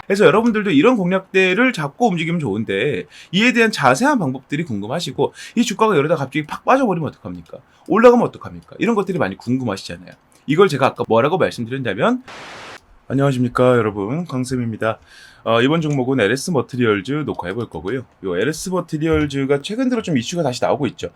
그래서 여러분들도 이런 공략대를 잡고 움직이면 좋은데 이에 대한 자세한 방법들이 궁금하시고 이 주가가 이러다 갑자기 팍 빠져버리면 어떡합니까? 올라가면 어떡합니까? 이런 것들이 많이 궁금하시잖아요. 이걸 제가 아까 뭐라고 말씀드렸냐면 안녕하십니까 여러분, 강쌤입니다. 이번 종목은 LS 머티리얼즈 녹화해 볼 거고요. 요 LS 머티리얼즈가 최근 들어 좀 이슈가 다시 나오고 있죠.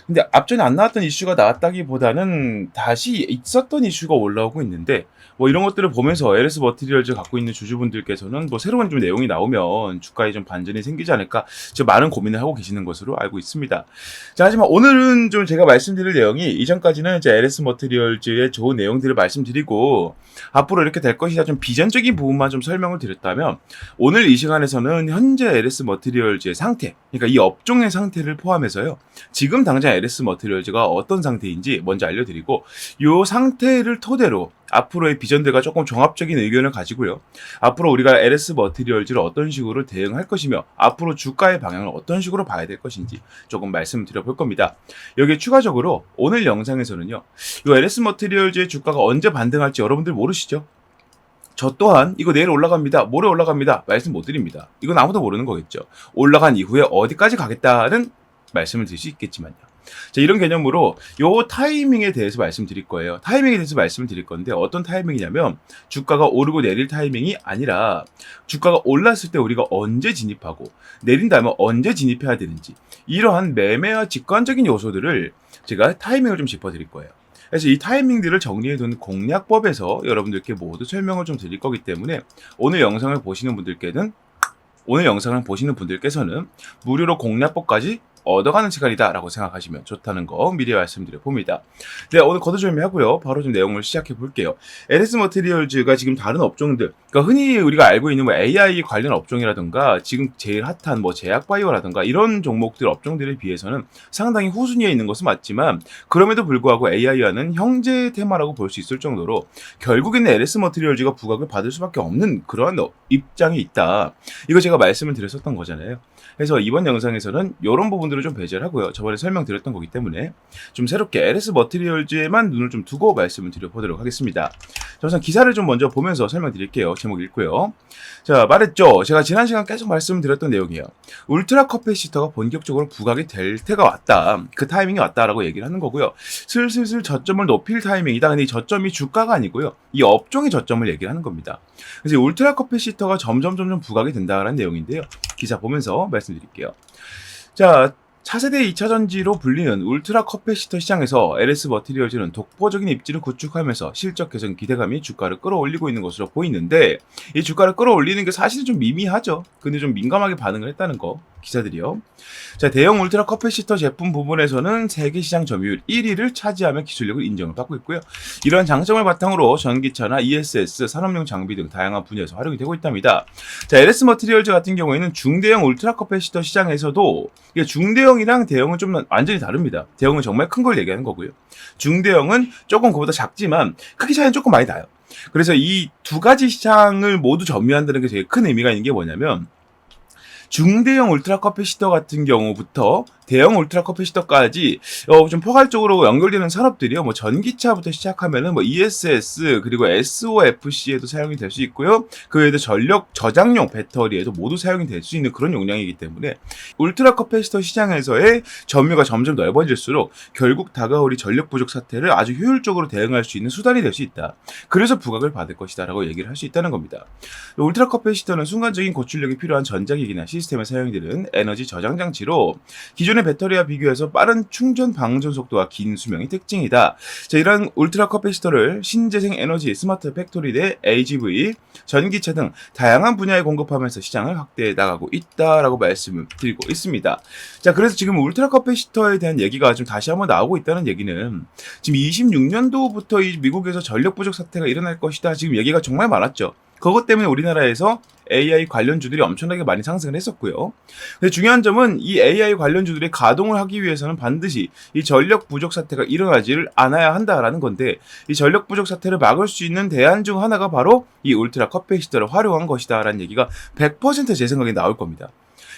근데 앞전에 안 나왔던 이슈가 나왔다기보다는 다시 있었던 이슈가 올라오고 있는데 뭐 이런 것들을 보면서 LS 머티리얼즈 갖고 있는 주주분들께서는 뭐 새로운 좀 내용이 나오면 주가에 좀 반전이 생기지 않을까 지금 많은 고민을 하고 계시는 것으로 알고 있습니다. 자, 하지만 오늘은 좀 제가 말씀드릴 내용이 이전까지는 이제 LS 머티리얼즈의 좋은 내용들을 말씀드리고 앞으로 이렇게 될 것이다 좀 비전적인 부분만 좀 설명을 드렸다면 오늘 이 시간에서는 현재 LS 머티리얼즈의 상태, 그러니까 이 업종의 상태를 포함해서요. 지금 당장 LS 머티리얼즈가 어떤 상태인지 먼저 알려드리고 이 상태를 토대로 앞으로의 비전들과 조금 종합적인 의견을 가지고요. 앞으로 우리가 LS 머티리얼즈를 어떤 식으로 대응할 것이며 앞으로 주가의 방향을 어떤 식으로 봐야 될 것인지 조금 말씀드려 볼 겁니다. 여기에 추가적으로 오늘 영상에서는요. 이 LS 머티리얼즈의 주가가 언제 반등할지 여러분들 모르시죠? 저 또한 이거 내일 올라갑니다. 모레 올라갑니다. 말씀 못 드립니다. 이건 아무도 모르는 거겠죠. 올라간 이후에 어디까지 가겠다는 말씀을 드릴 수 있겠지만요. 자, 이런 개념으로 요 타이밍에 대해서 말씀드릴 거예요. 타이밍에 대해서 말씀을 드릴 건데 어떤 타이밍이냐면 주가가 오르고 내릴 타이밍이 아니라 주가가 올랐을 때 우리가 언제 진입하고 내린다면 언제 진입해야 되는지 이러한 매매와 직관적인 요소들을 제가 타이밍을 좀 짚어드릴 거예요. 그래서 이 타이밍들을 정리해둔 공략법에서 여러분들께 모두 설명을 좀 드릴 거기 때문에 오늘 영상을 보시는 분들께서는 무료로 공략법까지 얻어가는 시간이다라고 생각하시면 좋다는 거 미리 말씀드려 봅니다. 네, 오늘 거두절미하고요. 바로 좀 내용을 시작해 볼게요. LS 머티리얼즈가 지금 다른 업종들, 그러니까 흔히 우리가 알고 있는 뭐 AI 관련 업종이라든가 지금 제일 핫한 뭐 제약바이오라든가 이런 종목들 업종들에 비해서는 상당히 후순위에 있는 것은 맞지만 그럼에도 불구하고 AI와는 형제 테마라고 볼 수 있을 정도로 결국에는 LS 머티리얼즈가 부각을 받을 수밖에 없는 그러한 입장이 있다. 이거 제가 말씀을 드렸었던 거잖아요. 그래서 이번 영상에서는 이런 부분들을 좀 배제를 하고요. 저번에 설명드렸던 거기 때문에 좀 새롭게 LS 머티리얼즈에만 눈을 좀 두고 말씀을 드려보도록 하겠습니다. 자, 우선 기사를 좀 먼저 보면서 설명드릴게요. 제목 읽고요. 자, 말했죠. 제가 지난 시간 계속 말씀드렸던 내용이에요. 울트라 커패시터가 본격적으로 부각이 될 때가 왔다. 그 타이밍이 왔다라고 얘기를 하는 거고요. 슬슬 저점을 높일 타이밍이다. 근데 이 저점이 주가가 아니고요. 이 업종의 저점을 얘기를 하는 겁니다. 그래서 이 울트라 커패시터가 점점 부각이 된다라는 내용인데요. 기사 보면서 말씀드릴게요. 자, 차세대 2차전지로 불리는 울트라 커패시터 시장에서 LS 머티리얼즈는 독보적인 입지를 구축하면서 실적 개선 기대감이 주가를 끌어올리고 있는 것으로 보이는데 이 주가를 끌어올리는 게 사실은 좀 미미하죠. 근데 좀 민감하게 반응을 했다는 거 기사들이요. 자, 대형 울트라 커패시터 제품 부분에서는 세계 시장 점유율 1위를 차지하며 기술력을 인정을 받고 있고요. 이러한 장점을 바탕으로 전기차나 ESS, 산업용 장비 등 다양한 분야에서 활용이 되고 있답니다. 자, LS 머티리얼즈 같은 경우에는 중대형 울트라 커패시터 시장에서도 이게 중대형이랑 대형은 좀 완전히 다릅니다. 대형은 정말 큰 걸 얘기하는 거고요. 중대형은 조금 그보다 작지만 크기 차이는 조금 많이 나요. 그래서 이 두 가지 시장을 모두 점유한다는 게 되게 큰 의미가 있는 게 뭐냐면 중대형 울트라 커패시터 같은 경우부터 대형 울트라 커패시터까지 좀 포괄적으로 연결되는 산업들이요. 뭐 전기차부터 시작하면은 뭐 ESS 그리고 SOFC에도 사용이 될 수 있고요. 그 외에도 전력 저장용 배터리에도 모두 사용이 될 수 있는 그런 용량이기 때문에 울트라 커패시터 시장에서의 점유가 점점 넓어질수록 결국 다가올 이 전력 부족 사태를 아주 효율적으로 대응할 수 있는 수단이 될 수 있다. 그래서 부각을 받을 것이다라고 얘기를 할 수 있다는 겁니다. 울트라 커패시터는 순간적인 고출력이 필요한 전자기기나 시스템에 사용되는 에너지 저장 장치로 기존의 배터리와 비교해서 빠른 충전 방전 속도와 긴 수명이 특징이다. 자, 이런 울트라 커패시터를 신재생 에너지, 스마트 팩토리 내 AGV, 전기차 등 다양한 분야에 공급하면서 시장을 확대해 나가고 있다라고 말씀을 드리고 있습니다. 자, 그래서 지금 울트라 커패시터에 대한 얘기가 좀 다시 한번 나오고 있다는 얘기는 지금 26년도부터 이 미국에서 전력 부족 사태가 일어날 것이다. 지금 얘기가 정말 많았죠. 그것 때문에 우리나라에서 AI 관련주들이 엄청나게 많이 상승을 했었고요. 근데 중요한 점은 이 AI 관련주들이 가동을 하기 위해서는 반드시 이 전력 부족 사태가 일어나지를 않아야 한다라는 건데 이 전력 부족 사태를 막을 수 있는 대안 중 하나가 바로 이 울트라 커패시터를 활용한 것이다라는 얘기가 100% 제 생각에 나올 겁니다.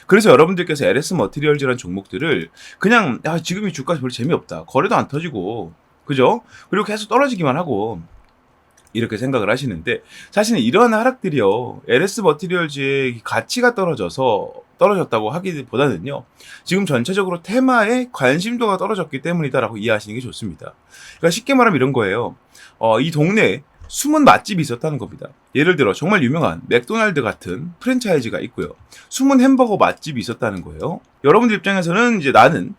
그래서 여러분들께서 LS 머티리얼즈라는 종목들을 그냥 지금 이 주가 별로 재미없다. 거래도 안 터지고 그죠? 그리고 계속 떨어지기만 하고 이렇게 생각을 하시는데 사실은 이러한 하락들이요. LS 머티리얼즈의 가치가 떨어졌다고 하기보다는요. 지금 전체적으로 테마에 관심도가 떨어졌기 때문이다라고 이해하시는 게 좋습니다. 그러니까 쉽게 말하면 이런 거예요. 이 동네에 숨은 맛집이 있었다는 겁니다. 예를 들어 정말 유명한 맥도날드 같은 프랜차이즈가 있고요. 숨은 햄버거 맛집이 있었다는 거예요. 여러분들 입장에서는 이제 나는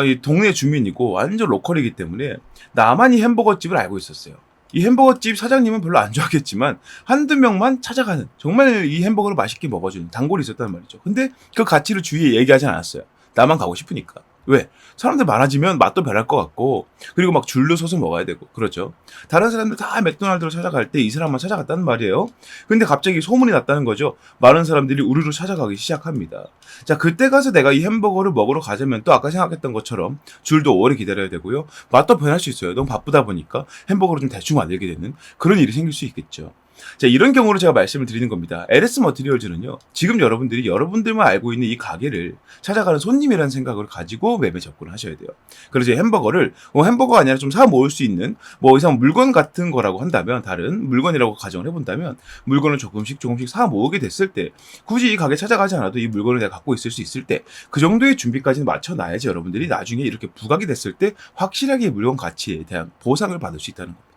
이 동네 주민이고 완전 로컬이기 때문에 나만 이 햄버거 집을 알고 있었어요. 이 햄버거집 사장님은 별로 안 좋아하겠지만 한두 명만 찾아가는 정말 이 햄버거를 맛있게 먹어주는 단골이 있었단 말이죠. 근데 그 가치를 주위에 얘기하지 않았어요. 나만 가고 싶으니까. 왜? 사람들 많아지면 맛도 변할 것 같고 그리고 막 줄로 서서 먹어야 되고 그렇죠. 다른 사람들 다 맥도날드로 찾아갈 때 이 사람만 찾아갔다는 말이에요. 근데 갑자기 소문이 났다는 거죠. 많은 사람들이 우르르 찾아가기 시작합니다. 자, 그때 가서 내가 이 햄버거를 먹으러 가자면 또 아까 생각했던 것처럼 줄도 오래 기다려야 되고요. 맛도 변할 수 있어요. 너무 바쁘다 보니까 햄버거를 좀 대충 만들게 되는 그런 일이 생길 수 있겠죠. 자, 이런 경우로 제가 말씀을 드리는 겁니다. LS 머티리얼즈는요, 지금 여러분들이 여러분들만 알고 있는 이 가게를 찾아가는 손님이라는 생각을 가지고 맵에 접근을 하셔야 돼요. 그래서 햄버거를, 햄버거가 아니라 좀 사 모을 수 있는, 이상 물건 같은 거라고 한다면, 다른 물건이라고 가정을 해본다면, 물건을 조금씩 사 모으게 됐을 때, 굳이 이 가게 찾아가지 않아도 이 물건을 내가 갖고 있을 수 있을 때, 그 정도의 준비까지는 맞춰놔야지 여러분들이 나중에 이렇게 부각이 됐을 때, 확실하게 이 물건 가치에 대한 보상을 받을 수 있다는 겁니다.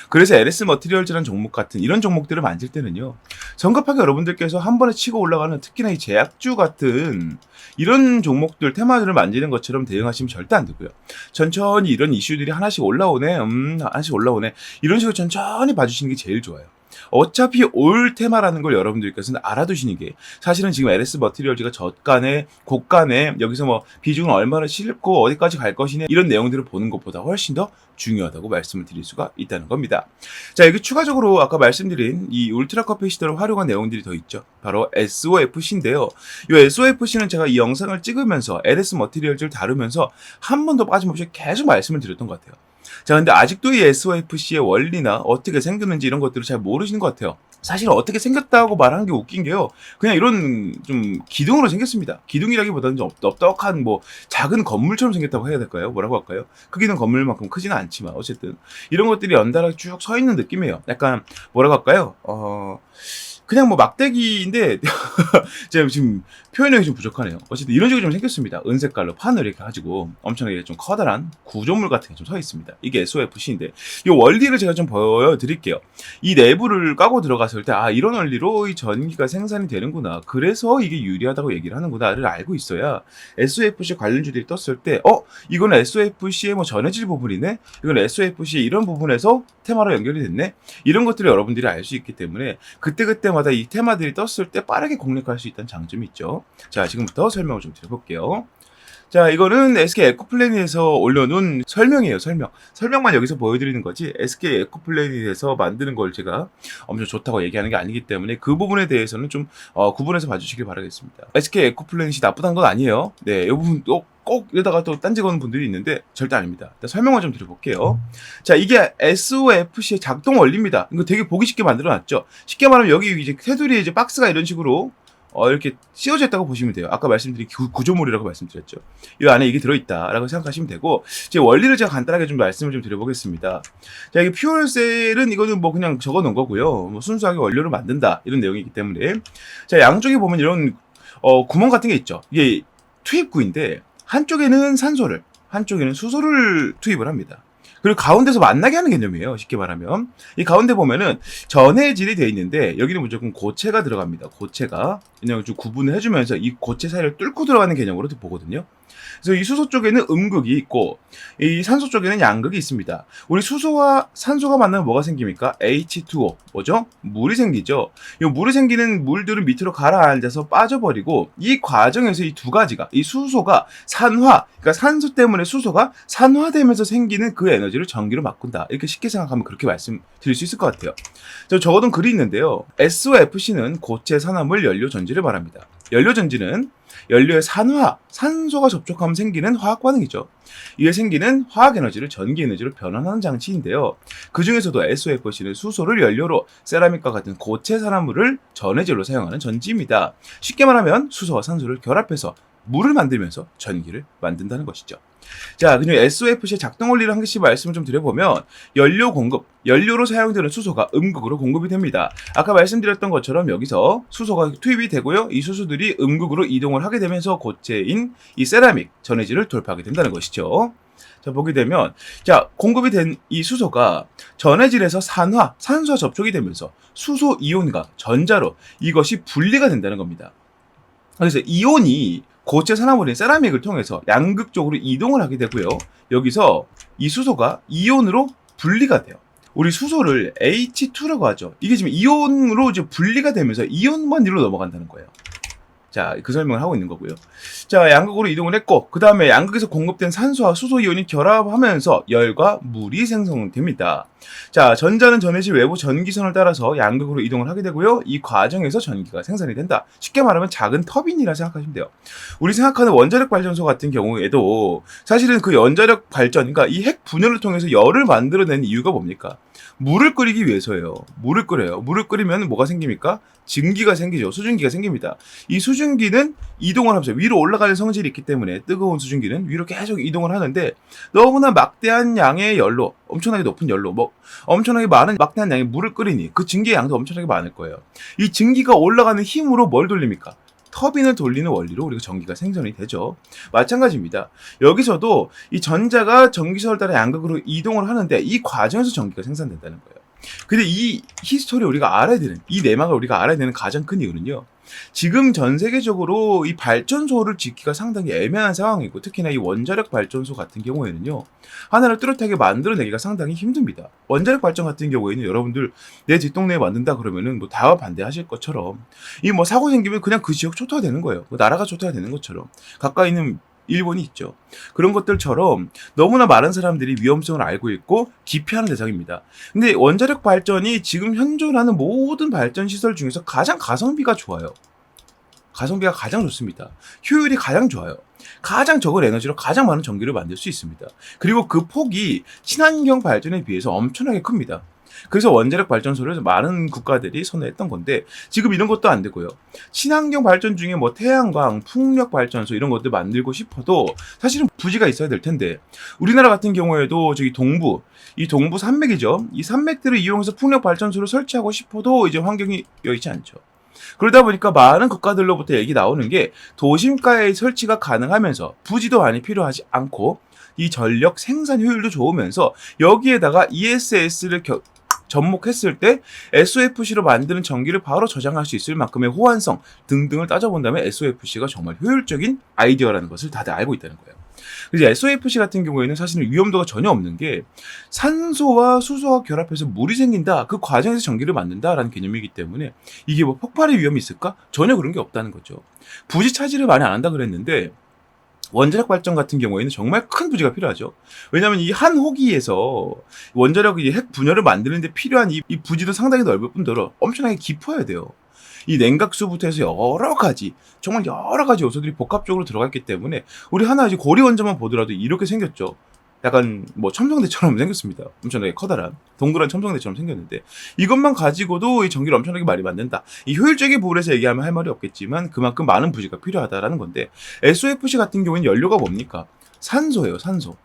그래서 LS 머티리얼즈라는 종목 같은 이런 종목들을 만질 때는요. 성급하게 여러분들께서 한 번에 치고 올라가는 특히나 이 제약주 같은 이런 종목들 테마들을 만지는 것처럼 대응하시면 절대 안 되고요. 천천히 이런 이슈들이 하나씩 올라오네. 하나씩 올라오네. 이런 식으로 천천히 봐주시는 게 제일 좋아요. 어차피 올 테마라는 걸 여러분들께서는 알아두시는 게 사실은 지금 LS 머티리얼즈가 저간에 고간에 여기서 비중을 얼마나 싣고 어디까지 갈 것이냐 이런 내용들을 보는 것보다 훨씬 더 중요하다고 말씀을 드릴 수가 있다는 겁니다. 자, 여기 추가적으로 아까 말씀드린 이 울트라 커피 시대를 활용한 내용들이 더 있죠. 바로 SOFC인데요. 이 SOFC는 제가 이 영상을 찍으면서 LS 머티리얼즈를 다루면서 한 번도 빠짐없이 계속 말씀을 드렸던 것 같아요. 자, 근데 아직도 이 SOFC의 원리나 어떻게 생겼는지 이런 것들을 잘 모르시는 것 같아요. 사실 어떻게 생겼다고 말하는 게 웃긴 게요. 그냥 이런 좀 기둥으로 생겼습니다. 기둥이라기보다는 좀 넓적한 작은 건물처럼 생겼다고 해야 될까요? 뭐라고 할까요? 크기는 건물만큼 크지는 않지만 어쨌든 이런 것들이 연달아 쭉 서 있는 느낌이에요. 약간 뭐라고 할까요? 그냥 막대기인데 제가 지금 표현력이 좀 부족하네요. 어쨌든 이런 식으로 좀 생겼습니다. 은색깔로 판을 이렇게 가지고 엄청나게 좀 커다란 구조물 같은 게 좀 서 있습니다. 이게 SOFC인데 이 원리를 제가 좀 보여드릴게요. 이 내부를 까고 들어갔을 때 이런 원리로 이 전기가 생산이 되는구나. 그래서 이게 유리하다고 얘기를 하는구나를 알고 있어야 SOFC 관련주들이 떴을 때 이거는 SOFC의 전해질 부분이네. 이건 SOFC의 이런 부분에서 테마로 연결이 됐네. 이런 것들을 여러분들이 알 수 있기 때문에 그때마다 이 테마들이 떴을 때 빠르게 공략할 수 있다는 장점이 있죠. 자, 지금부터 설명을 좀 드려볼게요. 자, 이거는 SK 에코플래닛에서 올려놓은 설명이에요. 설명만 여기서 보여드리는 거지 SK 에코플래닛에서 만드는 걸 제가 엄청 좋다고 얘기하는 게 아니기 때문에 그 부분에 대해서는 좀 구분해서 봐주시길 바라겠습니다. SK 에코플래닛이 나쁘다는 건 아니에요. 네, 이 부분 꼭 이러다가 또 딴지 거는 분들이 있는데 절대 아닙니다. 일단 설명을 좀 드려볼게요. 자, 이게 SOFC의 작동 원리입니다. 이거 되게 보기 쉽게 만들어놨죠. 쉽게 말하면 여기 이제 테두리에 이제 박스가 이런 식으로 이렇게 씌워져 있다고 보시면 돼요. 아까 말씀드린 구조물이라고 말씀드렸죠. 이 안에 이게 들어있다라고 생각하시면 되고, 제 원리를 제가 간단하게 좀 말씀을 좀 드려보겠습니다. 자, 이게 퓨얼셀은 이거는 그냥 적어 놓은 거고요. 순수하게 원료를 만든다 이런 내용이기 때문에, 자, 양쪽에 보면 이런 구멍 같은 게 있죠. 이게 투입구인데 한쪽에는 산소를, 한쪽에는 수소를 투입을 합니다. 그리고 가운데서 만나게 하는 개념이에요. 쉽게 말하면. 이 가운데 보면은 전해질이 되어 있는데 여기는 무조건 고체가 들어갑니다. 고체가. 그냥 좀 구분을 해주면서 이 고체 사이를 뚫고 들어가는 개념으로 보거든요. 그래서 이 수소 쪽에는 음극이 있고 이 산소 쪽에는 양극이 있습니다. 우리 수소와 산소가 만나면 뭐가 생깁니까? H2O. 뭐죠? 물이 생기죠. 이 물이 생기는 물들은 밑으로 가라앉아서 빠져버리고 이 과정에서 이 두 가지가 이 수소가 그러니까 산소 때문에 수소가 산화되면서 생기는 그 에너지를 전기로 바꾼다. 이렇게 쉽게 생각하면 그렇게 말씀드릴 수 있을 것 같아요. 저 적어둔 글이 있는데요. SOFC는 고체 산화물 연료 전지를 말합니다. 연료 전지는 연료의 산소가 접촉하면 생기는 화학 반응이죠. 이에 생기는 화학 에너지를 전기 에너지로 변환하는 장치인데요. 그 중에서도 SOFC는 수소를 연료로 세라믹과 같은 고체 산화물을 전해질로 사용하는 전지입니다. 쉽게 말하면 수소와 산소를 결합해서 물을 만들면서 전기를 만든다는 것이죠. 자, 그리고 SOFC의 작동 원리를 한 개씩 말씀을 좀 드려보면 연료 공급, 연료로 사용되는 수소가 음극으로 공급이 됩니다. 아까 말씀드렸던 것처럼 여기서 수소가 투입이 되고요. 이 수소들이 음극으로 이동을 하게 되면서 고체인 이 세라믹 전해질을 돌파하게 된다는 것이죠. 자, 보게 되면 자, 공급이 된 이 수소가 전해질에서 산소와 접촉이 되면서 수소 이온과 전자로 이것이 분리가 된다는 겁니다. 그래서 이온이 고체 산화물인 세라믹을 통해서 양극 쪽으로 이동을 하게 되고요. 여기서 이 수소가 이온으로 분리가 돼요. 우리 수소를 H2라고 하죠. 이게 지금 이온으로 이제 분리가 되면서 이온만으로 넘어간다는 거예요. 자, 그 설명을 하고 있는 거고요. 자, 양극으로 이동을 했고, 그 다음에 양극에서 공급된 산소와 수소 이온이 결합하면서 열과 물이 생성됩니다. 자, 전자는 전해질 외부 전기선을 따라서 양극으로 이동을 하게 되고요. 이 과정에서 전기가 생산이 된다. 쉽게 말하면 작은 터빈이라 생각하시면 돼요. 우리 생각하는 원자력 발전소 같은 경우에도 사실은 그 원자력 발전, 그러니까 이 핵 분열을 통해서 열을 만들어내는 이유가 뭡니까? 물을 끓이기 위해서예요. 물을 끓여요. 물을 끓이면 뭐가 생깁니까? 증기가 생기죠. 수증기가 생깁니다. 이 수증기는 이동을 하면서 위로 올라가는 성질이 있기 때문에 뜨거운 수증기는 위로 계속 이동을 하는데 너무나 막대한 양의 열로, 엄청나게 높은 열로, 엄청나게 많은 막대한 양의 물을 끓이니 그 증기의 양도 엄청나게 많을 거예요. 이 증기가 올라가는 힘으로 뭘 돌립니까? 터빈을 돌리는 원리로 우리가 전기가 생성이 되죠. 마찬가지입니다. 여기서도 이 전자가 전기선을 따라 양극으로 이동을 하는데 이 과정에서 전기가 생산된다는 거예요. 근데 이 히스토리 우리가 알아야 되는, 이 내막을 우리가 알아야 되는 가장 큰 이유는요. 지금 전 세계적으로 이 발전소를 짓기가 상당히 애매한 상황이고 특히나 이 원자력 발전소 같은 경우에는요. 하나를 뚜렷하게 만들어내기가 상당히 힘듭니다. 원자력 발전 같은 경우에는 여러분들 내 뒷동네에 만든다 그러면은 뭐 다 반대하실 것처럼 이 뭐 사고 생기면 그냥 그 지역 초토화되는 거예요. 나라가 초토화되는 것처럼 가까이 있는 일본이 있죠. 그런 것들처럼 너무나 많은 사람들이 위험성을 알고 있고 기피하는 대상입니다. 근데 원자력 발전이 지금 현존하는 모든 발전 시설 중에서 가장 가성비가 좋아요. 가성비가 가장 좋습니다. 효율이 가장 좋아요. 가장 적은 에너지로 가장 많은 전기를 만들 수 있습니다. 그리고 그 폭이 친환경 발전에 비해서 엄청나게 큽니다. 그래서 원자력 발전소를 많은 국가들이 선호했던 건데 지금 이런 것도 안 되고요. 친환경 발전 중에 뭐 태양광, 풍력 발전소 이런 것들 만들고 싶어도 사실은 부지가 있어야 될 텐데 우리나라 같은 경우에도 저기 이 동부 산맥이죠. 이 산맥들을 이용해서 풍력 발전소를 설치하고 싶어도 이제 환경이 여의치 않죠. 그러다 보니까 많은 국가들로부터 얘기 나오는 게 도심가에 설치가 가능하면서 부지도 많이 필요하지 않고 이 전력 생산 효율도 좋으면서 여기에다가 ESS를 접목했을 때 SOFC로 만드는 전기를 바로 저장할 수 있을 만큼의 호환성 등등을 따져본다면 SOFC가 정말 효율적인 아이디어라는 것을 다들 알고 있다는 거예요. 그래서 SOFC 같은 경우에는 사실은 위험도가 전혀 없는 게 산소와 수소와 결합해서 물이 생긴다. 그 과정에서 전기를 만든다라는 개념이기 때문에 이게 뭐 폭발의 위험이 있을까? 전혀 그런 게 없다는 거죠. 부지 차지를 많이 안 한다 그랬는데 원자력 발전 같은 경우에는 정말 큰 부지가 필요하죠. 왜냐하면 이 한 호기에서 원자력 핵 분열을 만드는 데 필요한 이 부지도 상당히 넓을 뿐더러 엄청나게 깊어야 돼요. 이 냉각수부터 해서 정말 여러 가지 요소들이 복합적으로 들어가 있기 때문에 우리 하나 이제 고리 원자만 보더라도 이렇게 생겼죠. 약간 뭐 첨성대처럼 생겼습니다. 엄청나게 커다란 동그란 첨성대처럼 생겼는데 이것만 가지고도 이 전기를 엄청나게 많이 만든다. 이 효율적인 부분에서 얘기하면 할 말이 없겠지만 그만큼 많은 부지가 필요하다라는 건데 SOFC 같은 경우에는 연료가 뭡니까? 산소예요, 산소.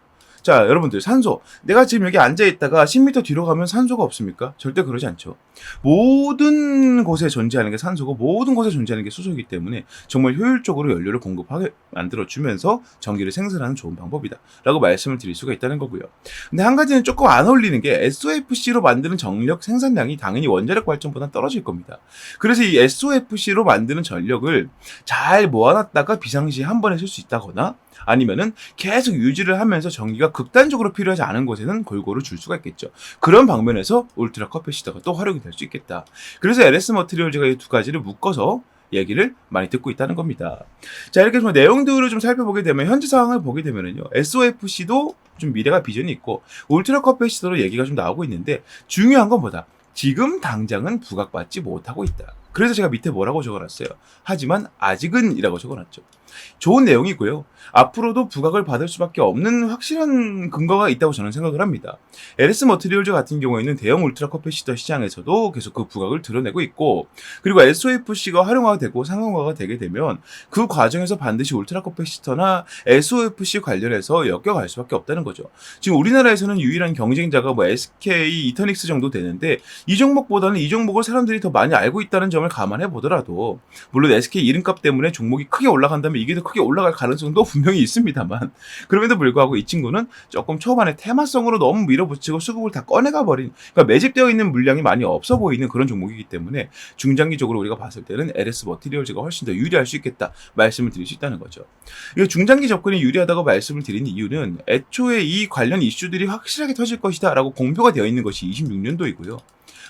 자, 여러분들 산소. 내가 지금 여기 앉아있다가 10m 뒤로 가면 산소가 없습니까? 절대 그러지 않죠. 모든 곳에 존재하는 게 산소고 모든 곳에 존재하는 게 수소이기 때문에 정말 효율적으로 연료를 공급하게 만들어주면서 전기를 생산하는 좋은 방법이다 라고 말씀을 드릴 수가 있다는 거고요. 근데 한 가지는 조금 안 어울리는 게 SOFC로 만드는 전력 생산량이 당연히 원자력 발전보다 떨어질 겁니다. 그래서 이 SOFC로 만드는 전력을 잘 모아놨다가 비상시에 한 번에 쓸 수 있다거나 아니면은 계속 유지를 하면서 전기가 극단적으로 필요하지 않은 곳에는 골고루 줄 수가 있겠죠. 그런 방면에서 울트라 커패시터가 또 활용이 될 수 있겠다. 그래서 LS 머티리얼즈가 이 두 가지를 묶어서 얘기를 많이 듣고 있다는 겁니다. 자, 이렇게 좀 내용들을 좀 살펴보게 되면 현재 상황을 보게 되면은요. SOFC도 좀 미래가 비전이 있고 울트라 커패시터로 얘기가 좀 나오고 있는데 중요한 건 뭐다? 지금 당장은 부각받지 못하고 있다. 그래서 제가 밑에 뭐라고 적어놨어요. 하지만 아직은 이라고 적어놨죠. 좋은 내용이고요. 앞으로도 부각을 받을 수밖에 없는 확실한 근거가 있다고 저는 생각을 합니다. LS 머티리얼즈 같은 경우에는 대형 울트라 커패시터 시장에서도 계속 그 부각을 드러내고 있고, 그리고 SOFC가 활용화되고 상용화가 되게 되면 그 과정에서 반드시 울트라 커패시터나 SOFC 관련해서 엮여갈 수밖에 없다는 거죠. 지금 우리나라에서는 유일한 경쟁자가 뭐 SK 이터닉스 정도 되는데, 이 종목보다는 이 종목을 사람들이 더 많이 알고 있다는 점을 감안해 보더라도, 물론 SK 이름값 때문에 종목이 크게 올라간다면 이게 더 크게 올라갈 가능성도 분명히 있습니다만, 그럼에도 불구하고 이 친구는 조금 초반에 테마성으로 너무 밀어붙이고 수급을 다 꺼내가 버린, 그러니까 매집되어 있는 물량이 많이 없어 보이는 그런 종목이기 때문에 중장기적으로 우리가 봤을 때는 LS 머티리얼즈가 훨씬 더 유리할 수 있겠다 말씀을 드릴 수 있다는 거죠. 이 중장기 접근이 유리하다고 말씀을 드리는 이유는 애초에 이 관련 이슈들이 확실하게 터질 것이다 라고 공표가 되어 있는 것이 26년도이고요.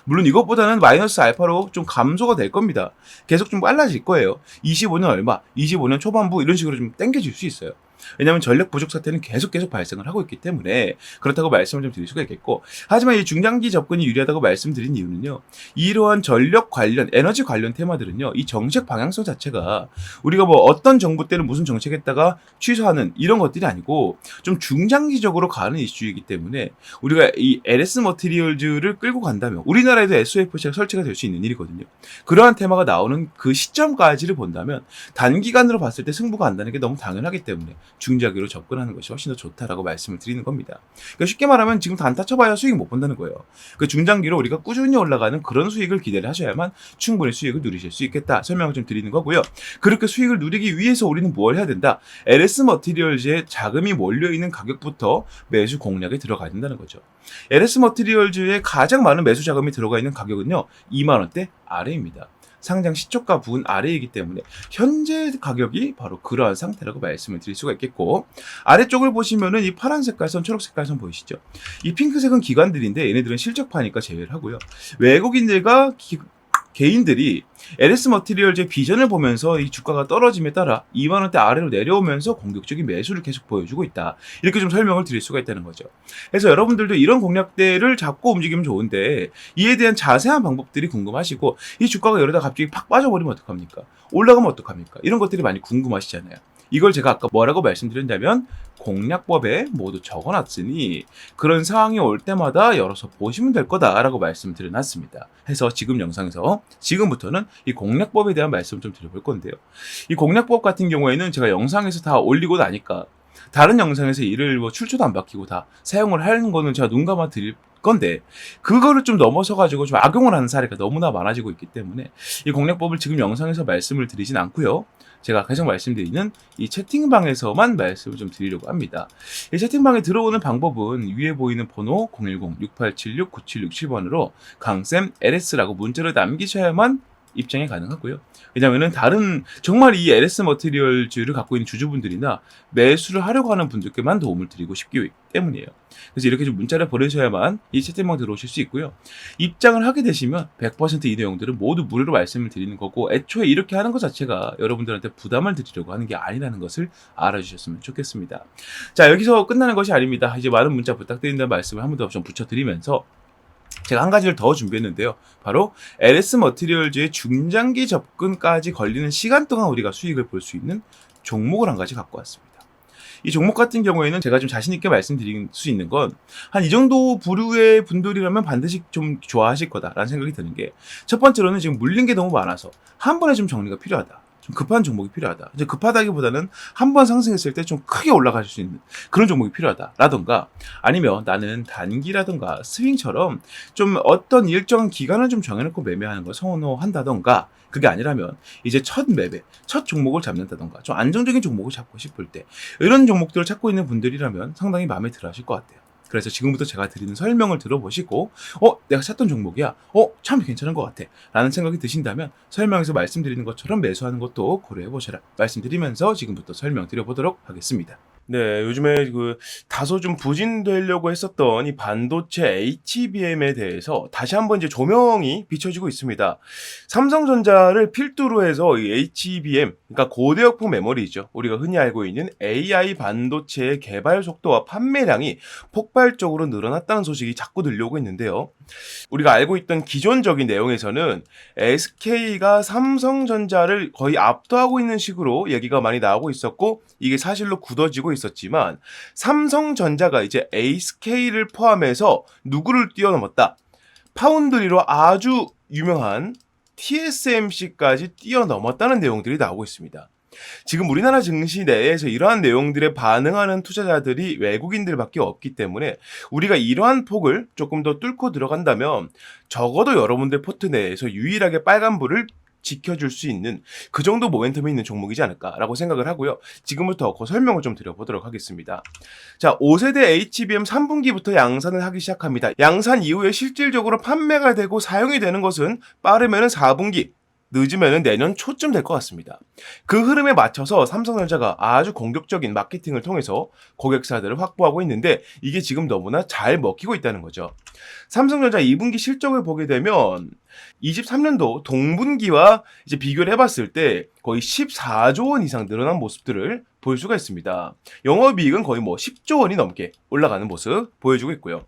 물론 이것보다는 마이너스 알파로 좀 감소가 될 겁니다. 계속 좀 빨라질 거예요. 25년 얼마, 25년 초반부 이런 식으로 좀 당겨질 수 있어요. 왜냐하면 전력 부족 사태는 계속 발생을 하고 있기 때문에 그렇다고 말씀을 좀 드릴 수가 있겠고, 하지만 이 중장기 접근이 유리하다고 말씀드린 이유는요, 이러한 전력 관련, 에너지 관련 테마들은요, 이 정책 방향성 자체가 우리가 뭐 어떤 정부 때는 무슨 정책했다가 취소하는 이런 것들이 아니고 좀 중장기적으로 가는 이슈이기 때문에 우리가 이 LS 머티리얼즈를 끌고 간다면 우리나라에도 SOFC가 설치가 될 수 있는 일이거든요. 그러한 테마가 나오는 그 시점까지를 본다면 단기간으로 봤을 때 승부가 안 나는 게 너무 당연하기 때문에 중장기로 접근하는 것이 훨씬 더 좋다라고 말씀을 드리는 겁니다. 그러니까 쉽게 말하면 지금 단타 쳐봐야 수익 못 본다는 거예요. 그 중장기로 우리가 꾸준히 올라가는 그런 수익을 기대를 하셔야만 충분히 수익을 누리실 수 있겠다 설명을 좀 드리는 거고요. 그렇게 수익을 누리기 위해서 우리는 뭘 해야 된다? LS 머티리얼즈에 자금이 몰려있는 가격부터 매수 공략에 들어가야 된다는 거죠. LS 머티리얼즈에 가장 많은 매수 자금이 들어가 있는 가격은요, 2만 원대 아래입니다. 상장 시초가 부근 아래이기 때문에 현재 가격이 바로 그러한 상태라고 말씀을 드릴 수가 있겠고, 아래쪽을 보시면은 이 파란 색깔 선, 초록 색깔 선 보이시죠? 이 핑크색은 기관들인데 얘네들은 실적파니까 제외를 하고요. 외국인들과 개인들이 LS 머티리얼즈의 비전을 보면서 이 주가가 떨어짐에 따라 2만 원대 아래로 내려오면서 공격적인 매수를 계속 보여주고 있다. 이렇게 좀 설명을 드릴 수가 있다는 거죠. 그래서 여러분들도 이런 공략대를 잡고 움직이면 좋은데, 이에 대한 자세한 방법들이 궁금하시고, 이 주가가 이러다 갑자기 팍 빠져버리면 어떡합니까? 올라가면 어떡합니까? 이런 것들이 많이 궁금하시잖아요. 이걸 제가 아까 뭐라고 말씀드렸냐면, 공략법에 모두 적어놨으니 그런 상황이 올 때마다 열어서 보시면 될 거다라고 말씀드려놨습니다. 해서 지금 영상에서 지금부터는 이 공략법에 대한 말씀을 좀 드려볼 건데요. 이 공략법 같은 경우에는 제가 영상에서 다 올리고 나니까 다른 영상에서 이를 뭐 출처도 안 바뀌고 다 사용을 하는 거는 제가 눈 감아 드릴 건데, 그거를 좀 넘어서 가지고 좀 악용을 하는 사례가 너무나 많아지고 있기 때문에 이 공략법을 지금 영상에서 말씀을 드리진 않고요. 제가 계속 말씀드리는 이 채팅방에서만 말씀을 좀 드리려고 합니다. 이 채팅방에 들어오는 방법은 위에 보이는 번호 010-6876-9767번으로 강쌤 LS라고 문자를 남기셔야만 입장이 가능하고요. 왜냐면은 다른 정말 이 LS 머티리얼즈를 갖고 있는 주주분들이나 매수를 하려고 하는 분들께만 도움을 드리고 싶기 때문이에요. 그래서 이렇게 좀 문자를 보내셔야만 이 채팅방 들어오실 수 있고요. 입장을 하게 되시면 100% 이 내용들은 모두 무료로 말씀을 드리는 거고, 애초에 이렇게 하는 것 자체가 여러분들한테 부담을 드리려고 하는 게 아니라는 것을 알아주셨으면 좋겠습니다. 자, 여기서 끝나는 것이 아닙니다. 이제 많은 문자 부탁드린다는 말씀을 한 번 더 좀 붙여드리면서 제가 한 가지를 더 준비했는데요. 바로 LS 머티리얼즈의 중장기 접근까지 걸리는 시간 동안 우리가 수익을 볼 수 있는 종목을 한 가지 갖고 왔습니다. 이 종목 같은 경우에는 제가 좀 자신있게 말씀드릴 수 있는 건, 한 이 정도 부류의 분들이라면 반드시 좀 좋아하실 거다라는 생각이 드는 게, 첫 번째로는 지금 물린 게 너무 많아서 한 번에 좀 정리가 필요하다. 좀 급한 종목이 필요하다. 이제 급하다기보다는 한 번 상승했을 때 좀 크게 올라갈 수 있는 그런 종목이 필요하다. 라던가, 아니면 나는 단기라던가 스윙처럼 좀 어떤 일정한 기간을 좀 정해놓고 매매하는 걸 선호한다던가, 그게 아니라면 이제 첫 매매, 첫 종목을 잡는다던가 좀 안정적인 종목을 잡고 싶을 때, 이런 종목들을 찾고 있는 분들이라면 상당히 마음에 들어 하실 것 같아요. 그래서 지금부터 제가 드리는 설명을 들어보시고 내가 찾던 종목이야, 참 괜찮은 것 같아 라는 생각이 드신다면 설명에서 말씀드리는 것처럼 매수하는 것도 고려해보셔라 말씀드리면서 지금부터 설명 드려보도록 하겠습니다. 네, 요즘에 다소 좀 부진되려고 했었던 이 반도체 HBM에 대해서 다시 한번 이제 조명이 비춰지고 있습니다. 삼성전자를 필두로 해서 이 HBM, 그러니까 고대역폭 메모리죠. 우리가 흔히 알고 있는 AI 반도체의 개발 속도와 판매량이 폭발적으로 늘어났다는 소식이 자꾸 들려오고 있는데요. 우리가 알고 있던 기존적인 내용에서는 SK가 삼성전자를 거의 압도하고 있는 식으로 얘기가 많이 나오고 있었고, 이게 사실로 굳어지고 있었지만 삼성전자가 이제 SK를 포함해서 누구를 뛰어넘었다. 파운드리로 아주 유명한 TSMC까지 뛰어넘었다는 내용들이 나오고 있습니다. 지금 우리나라 증시 내에서 이러한 내용들에 반응하는 투자자들이 외국인들밖에 없기 때문에 우리가 이러한 폭을 조금 더 뚫고 들어간다면 적어도 여러분들 포트 내에서 유일하게 빨간불을 지켜줄 수 있는 그 정도 모멘텀이 있는 종목이지 않을까라고 생각을 하고요. 지금부터 그 설명을 좀 드려보도록 하겠습니다. 자, 5세대 HBM 3분기부터 양산을 하기 시작합니다. 양산 이후에 실질적으로 판매가 되고 사용이 되는 것은 빠르면 4분기, 늦으면 내년 초쯤 될 것 같습니다. 그 흐름에 맞춰서 삼성전자가 아주 공격적인 마케팅을 통해서 고객사들을 확보하고 있는데 이게 지금 너무나 잘 먹히고 있다는 거죠. 삼성전자 2분기 실적을 보게 되면 23년도 동분기와 이제 비교를 해봤을 때 거의 14조 원 이상 늘어난 모습들을 볼 수가 있습니다. 영업이익은 거의 10조 원이 넘게 올라가는 모습 보여주고 있고요.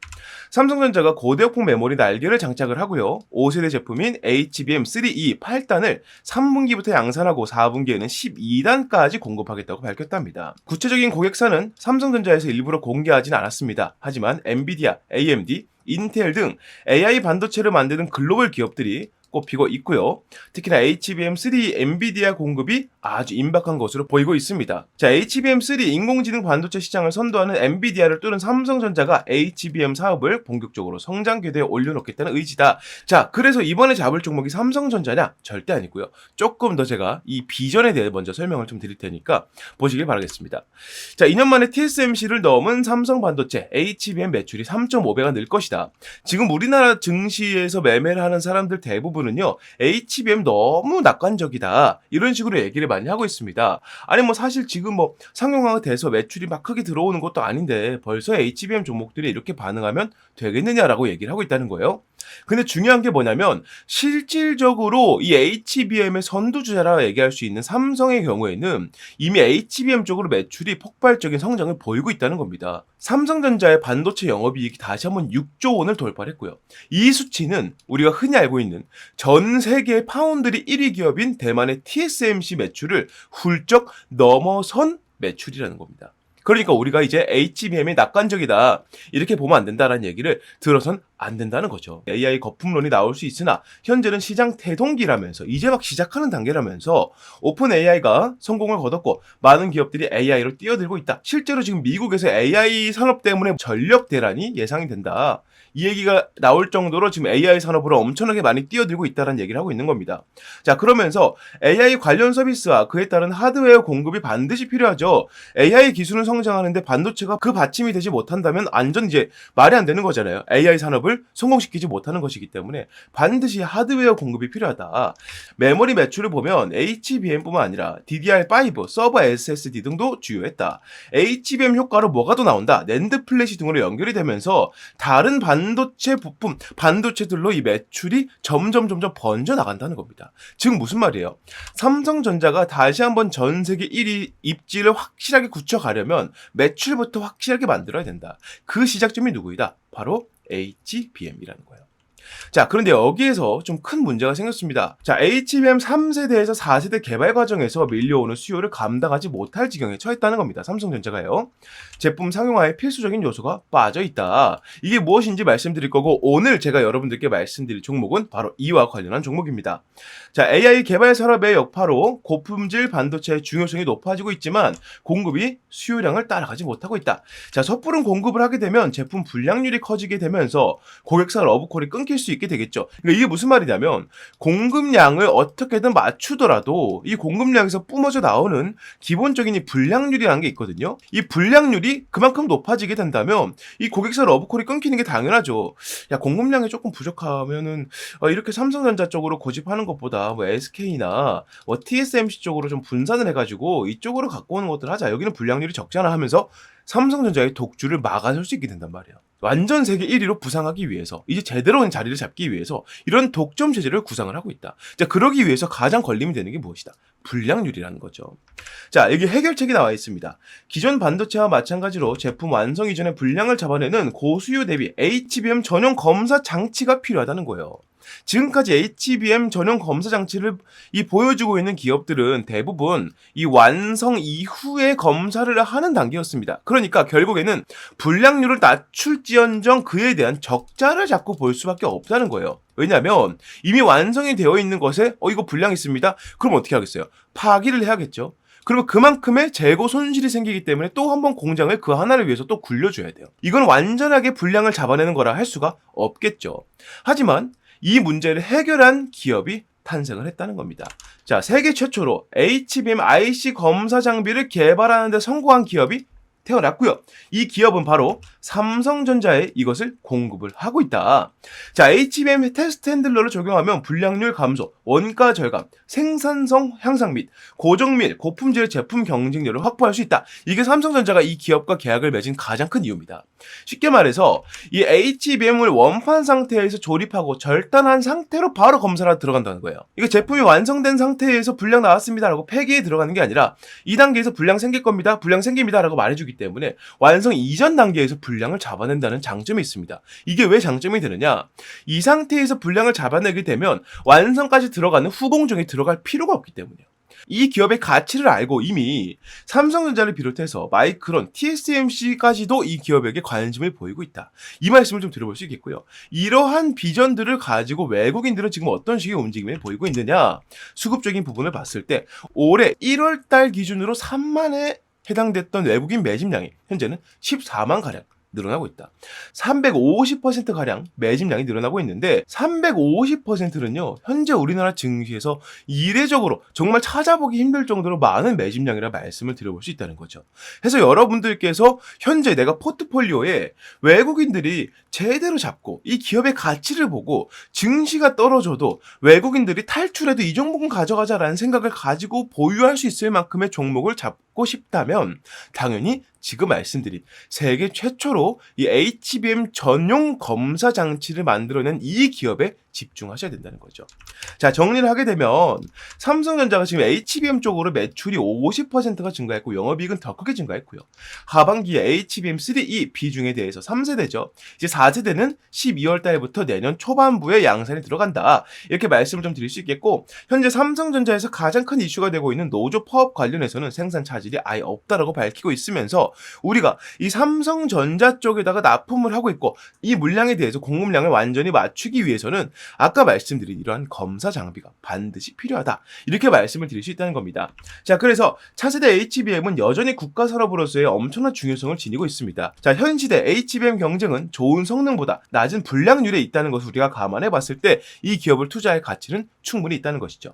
삼성전자가 고대역폭 메모리 날개를 장착을 하고요. 5세대 제품인 HBM3E 8단을 3분기부터 양산하고 4분기에는 12단까지 공급하겠다고 밝혔답니다. 구체적인 고객사는 삼성전자에서 일부러 공개하진 않았습니다. 하지만 엔비디아, AMD, 인텔 등 AI 반도체를 만드는 글로벌 기업들이 꼽히고 있고요. 특히나 HBM3 엔비디아 공급이 아주 임박한 것으로 보이고 있습니다. 자, HBM3 인공지능 반도체 시장을 선도하는 엔비디아를 뚫은 삼성전자가 HBM 사업을 본격적으로 성장 궤도에 올려놓겠다는 의지다. 자, 그래서 이번에 잡을 종목이 삼성전자냐? 절대 아니고요. 조금 더 제가 이 비전에 대해 먼저 설명을 좀 드릴 테니까 보시길 바라겠습니다. 자, 2년 만에 TSMC를 넘은 삼성 반도체 HBM 매출이 3.5배가 늘 것이다. 지금 우리나라 증시에서 매매를 하는 사람들 대부분 은요, HBM 너무 낙관적이다 이런 식으로 얘기를 많이 하고 있습니다. 아니 사실 지금 상용화가 돼서 매출이 막 크게 들어오는 것도 아닌데 벌써 HBM 종목들이 이렇게 반응하면 되겠느냐라고 얘기를 하고 있다는 거예요. 근데 중요한 게 뭐냐면 실질적으로 이 HBM의 선두주자라 얘기할 수 있는 삼성의 경우에는 이미 HBM 쪽으로 매출이 폭발적인 성장을 보이고 있다는 겁니다. 삼성전자의 반도체 영업이익이 다시 한번 6조 원을 돌파했고요. 이 수치는 우리가 흔히 알고 있는 전 세계 파운드리 1위 기업인 대만의 TSMC 매출을 훌쩍 넘어선 매출이라는 겁니다. 그러니까 우리가 이제 HBM이 낙관적이다 이렇게 보면 안 된다라는 얘기를 들어선 안 된다는 거죠. AI 거품론이 나올 수 있으나 현재는 시장 태동기라면서 이제 막 시작하는 단계라면서 오픈 AI가 성공을 거뒀고 많은 기업들이 AI로 뛰어들고 있다. 실제로 지금 미국에서 AI 산업 때문에 전력 대란이 예상이 된다. 이 얘기가 나올 정도로 지금 AI 산업으로 엄청나게 많이 뛰어들고 있다는 얘기를 하고 있는 겁니다. 자, 그러면서 AI 관련 서비스와 그에 따른 하드웨어 공급이 반드시 필요하죠. AI 기술은 성장하는데 반도체가 그 받침이 되지 못한다면 완전 이제 말이 안 되는 거잖아요. AI 산업을 성공시키지 못하는 것이기 때문에 반드시 하드웨어 공급이 필요하다. 메모리 매출을 보면 HBM뿐만 아니라 DDR5, 서버 SSD 등도 주요했다. HBM 효과로 뭐가 더 나온다. 낸드 플래시 등으로 연결이 되면서 다른 반도체 부품, 반도체들로 이 매출이 점점 번져 나간다는 겁니다. 즉 무슨 말이에요? 삼성전자가 다시 한번 전 세계 1위 입지를 확실하게 굳혀가려면 매출부터 확실하게 만들어야 된다. 그 시작점이 누구이다? 바로 HBM이라는 거예요. 자, 그런데 여기에서 좀 큰 문제가 생겼습니다. 자, HBM 3세대에서 4세대 개발 과정에서 밀려오는 수요를 감당하지 못할 지경에 처했다는 겁니다. 삼성전자가요. 제품 상용화에 필수적인 요소가 빠져있다. 이게 무엇인지 말씀드릴 거고 오늘 제가 여러분들께 말씀드릴 종목은 바로 이와 관련한 종목입니다. 자, AI 개발 산업의 여파로 고품질 반도체의 중요성이 높아지고 있지만 공급이 수요량을 따라가지 못하고 있다. 자, 섣부른 공급을 하게 되면 제품 불량률이 커지게 되면서 고객사 러브콜이 끊기게 시킬 수 있게 되겠죠. 그러니까 이게 무슨 말이냐면 공급량을 어떻게든 맞추더라도 이 공급량에서 뿜어져 나오는 기본적인 이 불량률이라는 게 있거든요. 이 불량률이 그만큼 높아지게 된다면 이 고객사 러브콜이 끊기는 게 당연하죠. 야, 공급량이 조금 부족하면은 이렇게 삼성전자 쪽으로 고집하는 것보다 뭐 SK나 뭐 TSMC 쪽으로 좀 분산을 해가지고 이쪽으로 갖고 오는 것들 하자. 여기는 불량률이 적잖아 하면서 삼성전자의 독주를 막아설 수 있게 된단 말이에요. 완전 세계 1위로 부상하기 위해서, 이제 제대로 된 자리를 잡기 위해서 이런 독점 체제를 구상을 하고 있다. 자, 그러기 위해서 가장 걸림이 되는 게 무엇이다? 불량률이라는 거죠. 자, 여기 해결책이 나와 있습니다. 기존 반도체와 마찬가지로 제품 완성 이전에 불량을 잡아내는 고수요 대비 HBM 전용 검사 장치가 필요하다는 거예요. 지금까지 HBM 전용 검사 장치를 보여주고 있는 기업들은 대부분 이 완성 이후에 검사를 하는 단계였습니다. 그러니까 결국에는 불량률을 낮출지언정 그에 대한 적자를 자꾸 볼 수밖에 없다는 거예요. 왜냐하면 이미 완성이 되어 있는 것에 이거 불량 있습니다. 그럼 어떻게 하겠어요? 파기를 해야겠죠. 그리고 그만큼의 재고 손실이 생기기 때문에 또 한 번 공장을 그 하나를 위해서 또 굴려줘야 돼요. 이건 완전하게 불량을 잡아내는 거라 할 수가 없겠죠. 하지만 이 문제를 해결한 기업이 탄생을 했다는 겁니다. 자, 세계 최초로 HBM IC 검사 장비를 개발하는 데 성공한 기업이 태어났고요. 이 기업은 바로 삼성전자에 이것을 공급을 하고 있다. 자, HBM 테스트 핸들러를 적용하면 불량률 감소, 원가 절감, 생산성 향상 및 고정밀, 고품질의 제품 경쟁력을 확보할 수 있다. 이게 삼성전자가 이 기업과 계약을 맺은 가장 큰 이유입니다. 쉽게 말해서 이 HBM을 원판 상태에서 조립하고 절단한 상태로 바로 검사를 들어간다는 거예요. 이게 제품이 완성된 상태에서 불량 나왔습니다라고 폐기에 들어가는 게 아니라 이 단계에서 불량 생길 겁니다. 불량 생깁니다라고 말해주기 때문에 완성 이전 단계에서 불량을 잡아낸다는 장점이 있습니다. 이게 왜 장점이 되느냐? 이 상태에서 불량을 잡아내게 되면 완성까지 들어가는 후공정이 들어갈 필요가 없기 때문이에요. 이 기업의 가치를 알고 이미 삼성전자를 비롯해서 마이크론, TSMC까지도 이 기업에게 관심을 보이고 있다. 이 말씀을 좀 드려볼 수 있겠고요. 이러한 비전들을 가지고 외국인들은 지금 어떤 식의 움직임을 보이고 있느냐? 수급적인 부분을 봤을 때 올해 1월달 기준으로 3만에 해당됐던 외국인 매집량이 현재는 14만가량 늘어나고 있다. 350%가량 매집량이 늘어나고 있는데 350%는요. 현재 우리나라 증시에서 이례적으로 정말 찾아보기 힘들 정도로 많은 매집량이라 말씀을 드려볼 수 있다는 거죠. 그래서 여러분들께서 현재 내가 포트폴리오에 외국인들이 제대로 잡고 이 기업의 가치를 보고 증시가 떨어져도 외국인들이 탈출해도 이 종목은 가져가자라는 생각을 가지고 보유할 수 있을 만큼의 종목을 잡고 싶다면 당연히 지금 말씀드린 세계 최초로 이 HBM 전용 검사 장치를 만들어낸 이 기업에 집중하셔야 된다는 거죠. 자, 정리를 하게 되면 삼성전자가 지금 HBM 쪽으로 매출이 50%가 증가했고 영업이익은 더 크게 증가했고요. 하반기에 HBM3E 비중에 대해서 3세대죠. 이제 4세대는 12월 달부터 내년 초반부에 양산이 들어간다. 이렇게 말씀을 좀 드릴 수 있겠고 현재 삼성전자에서 가장 큰 이슈가 되고 있는 노조 파업 관련해서는 생산 차질이 아예 없다라고 밝히고 있으면서 우리가 이 삼성전자 쪽에다가 납품을 하고 있고 이 물량에 대해서 공급량을 완전히 맞추기 위해서는 아까 말씀드린 이러한 검사 장비가 반드시 필요하다. 이렇게 말씀을 드릴 수 있다는 겁니다. 자, 그래서 차세대 HBM은 여전히 국가 산업으로서의 엄청난 중요성을 지니고 있습니다. 자, 현 시대 HBM 경쟁은 좋은 성능보다 낮은 불량률에 있다는 것을 우리가 감안해 봤을 때 이 기업을 투자할 가치는 충분히 있다는 것이죠.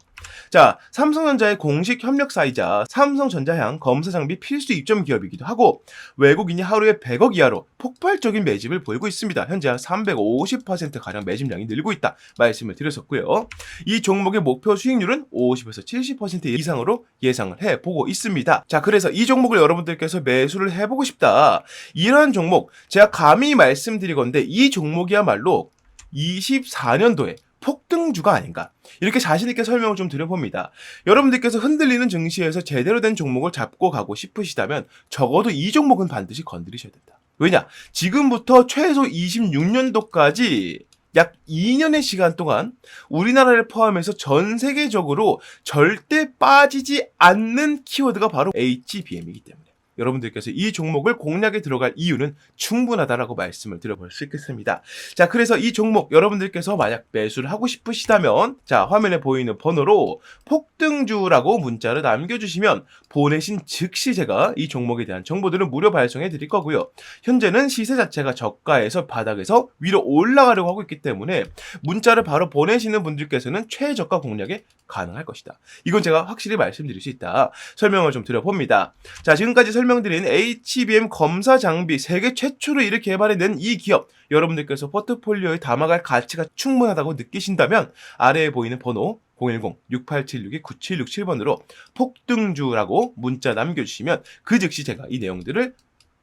자, 삼성전자의 공식 협력사이자 삼성전자향 검사 장비 필수 입점 기업이기도 하고 외국인이 하루에 100억 이하로 폭발적인 매집을 보이고 있습니다. 현재 한 350%가량 매집량이 늘고 있다 말씀을 드렸었고요. 이 종목의 목표 수익률은 50에서 70% 이상으로 예상을 해보고 있습니다. 자, 그래서 이 종목을 여러분들께서 매수를 해보고 싶다. 이러한 종목 제가 감히 말씀드리건데 이 종목이야말로 24년도에 폭등주가 아닌가 이렇게 자신있게 설명을 좀 드려봅니다. 여러분들께서 흔들리는 증시에서 제대로 된 종목을 잡고 가고 싶으시다면 적어도 이 종목은 반드시 건드리셔야 된다. 왜냐? 지금부터 최소 26년도까지 약 2년의 시간 동안 우리나라를 포함해서 전 세계적으로 절대 빠지지 않는 키워드가 바로 HBM이기 때문에 여러분들께서 이 종목을 공략에 들어갈 이유는 충분하다라고 말씀을 드려볼 수 있겠습니다. 자, 그래서 이 종목 여러분들께서 만약 매수를 하고 싶으시다면 자, 화면에 보이는 번호로 폭등주라고 문자를 남겨주시면 보내신 즉시 제가 이 종목에 대한 정보들을 무료 발송해 드릴 거고요. 현재는 시세 자체가 저가에서 바닥에서 위로 올라가려고 하고 있기 때문에 문자를 바로 보내시는 분들께서는 최저가 공략에 가능할 것이다. 이건 제가 확실히 말씀드릴 수 있다. 설명을 좀 드려봅니다. 자, 지금까지 설명드린 HBM 검사 장비 세계 최초로 이렇게 개발해낸 이 기업, 여러분들께서 포트폴리오에 담아갈 가치가 충분하다고 느끼신다면 아래에 보이는 번호 010-6876-9767번으로 폭등주라고 문자 남겨주시면 그 즉시 제가 이 내용들을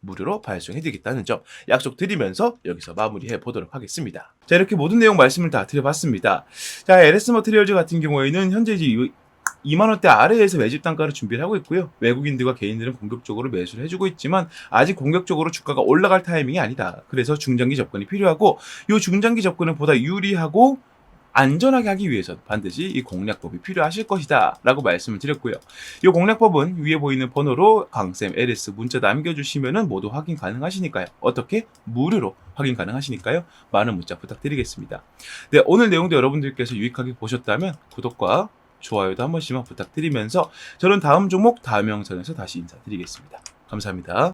무료로 발송해드리겠다는 점 약속드리면서 여기서 마무리해 보도록 하겠습니다. 자, 이렇게 모든 내용 말씀을 다 드려봤습니다. 자, LS 머티리얼즈 같은 경우에는 현재 이제 2만원대 아래에서 매집 단가를 준비를 하고 있고요. 외국인들과 개인들은 공격적으로 매수를 해주고 있지만 아직 공격적으로 주가가 올라갈 타이밍이 아니다. 그래서 중장기 접근이 필요하고 이 중장기 접근은 보다 유리하고 안전하게 하기 위해서 반드시 이 공략법이 필요하실 것이다 라고 말씀을 드렸고요. 이 공략법은 위에 보이는 번호로 강쌤 LS 문자 남겨주시면 모두 확인 가능하시니까요. 어떻게? 무료로 확인 가능하시니까요. 많은 문자 부탁드리겠습니다. 네, 오늘 내용도 여러분들께서 유익하게 보셨다면 구독과 좋아요도 한 번씩만 부탁드리면서 저는 다음 종목 다음 영상에서 다시 인사드리겠습니다. 감사합니다.